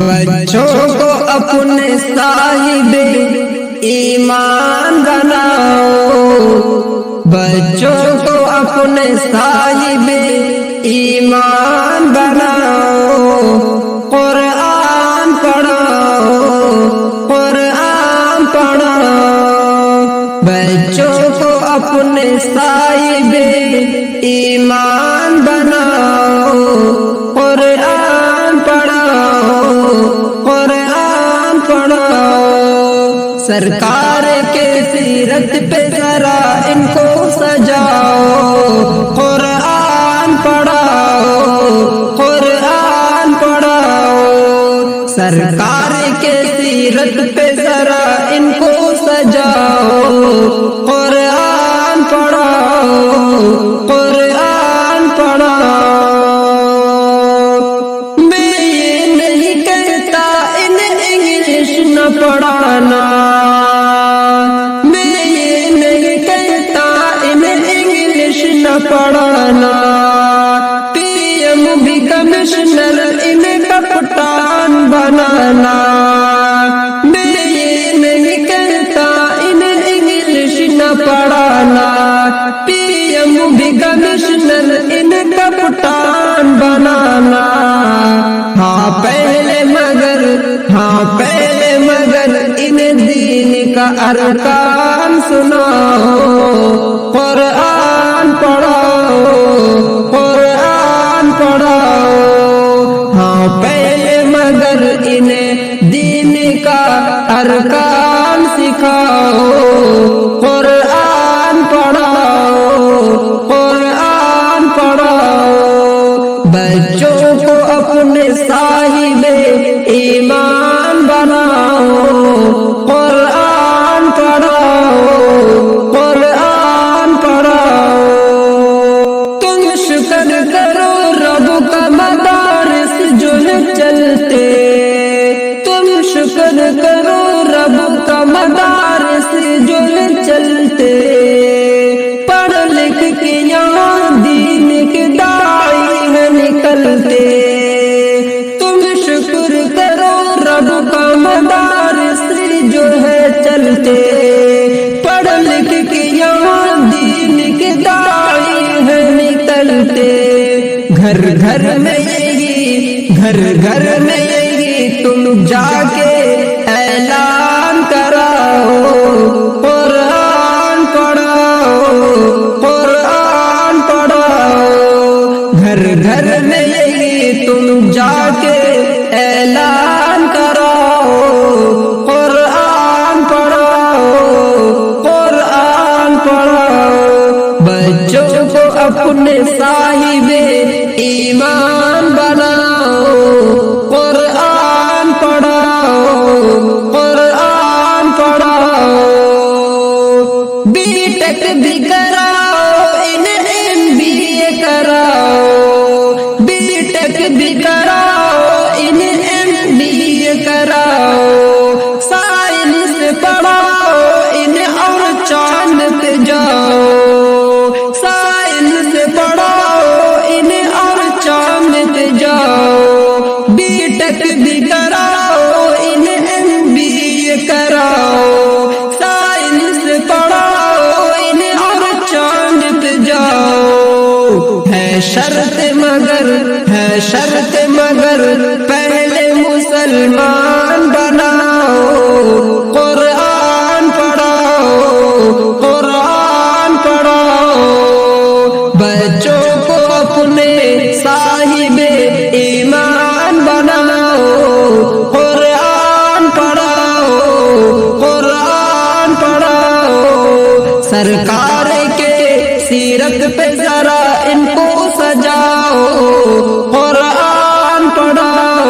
بچوں کو اپنے صاحب ایمان بناؤ، بچوں کو اپنے صاحب ایمان بناؤ، قرآن پڑھاؤ، قرآن پڑھاؤ، بچوں کو اپنے صاحب ایمان بناؤ، قرآن پڑھاؤ، قرآن پڑھاؤ، سرکار کے سیرت پہ ذرا ان کو سجاؤ، قرآن پڑھاؤ، قرآن پڑھاؤ، سرکار کے سیرت پہ ذرا ان کو سجاؤ، قرآن پڑھاؤ، قرآن پڑھاؤ۔ میں یہ نہیں کہتا انہیں انگلش نہ پڑھانا، میں یہ نہیں کہتا انہیں انگلش نہ پڑھانا، پی ایم بھی کمشنر انہیں کپتان بنانا، میں یہ نہیں کہتا انہیں انگلش نہ پڑھانا، پی ایم بھی کمشنر انہیں کپتان بنانا، ہاں پہلے مگر انہیں دین کا ارکان سناؤ، قرآن پڑھاؤ، قرآن پڑھاؤ، ہاں پہلے مگر انہیں دین کا ارکان سکھاؤ، قرآن پڑھاؤ، قرآن پڑھاؤ، بچوں کو اپنے صاحب ایمان بناؤ، قرآن پڑھاؤ، قرآن پڑھاؤ، تم شکر کرو رب کا مدارس جو ہے چلتے، تم شکر کرو رب کا مدارس جو ہے چلتے، پڑھ لکھ کے یہاں دین کے داعی ہے نکلتے، تم شکر کرو رب کا مدارس جو ہے چلتے، پڑھ لکھ کے یہاں دین کے داعی ہے نکلتے، گھر گھر میں یہی تم جا کے اعلان کراؤ، قرآن پڑھاؤ، قرآن پڑھاؤ، گھر گھر میں یہی تم جا کے اعلان کراؤ، قرآن پڑھاؤ، قرآن پڑھاؤ، بچوں کو اپنے صاحب ایمان بناؤ، قرآن پڑھاؤ، قرآن پڑھاؤ، بی ٹیک بھی کراؤ، انہیں ایم بی اے کراؤ، بی ٹیک بھی کراؤ، انہیں ایم بی اے کراؤ، سائنس پڑھاؤ انہیں اور چاند پہ جاؤ، سائنس پڑھاؤ انہیں اور چاند پہ جاؤ، بی ٹیک بھی کراؤ، انہیں ایم بی اے کراؤ، سائنس پڑھاؤ انہیں اور چاند پہ جاؤ، ہے شرط مگر پہلے مسلمان بناؤ، قرآن پڑھاؤ، قرآن پڑھاؤ، بچوں کو اپنے صاحب ایمان بناؤ، قرآن پڑھاؤ، قرآن پڑھاؤ، سرکار کے سیرت پہ ذرا ان کو سجاؤ، قرآن پڑھاؤ،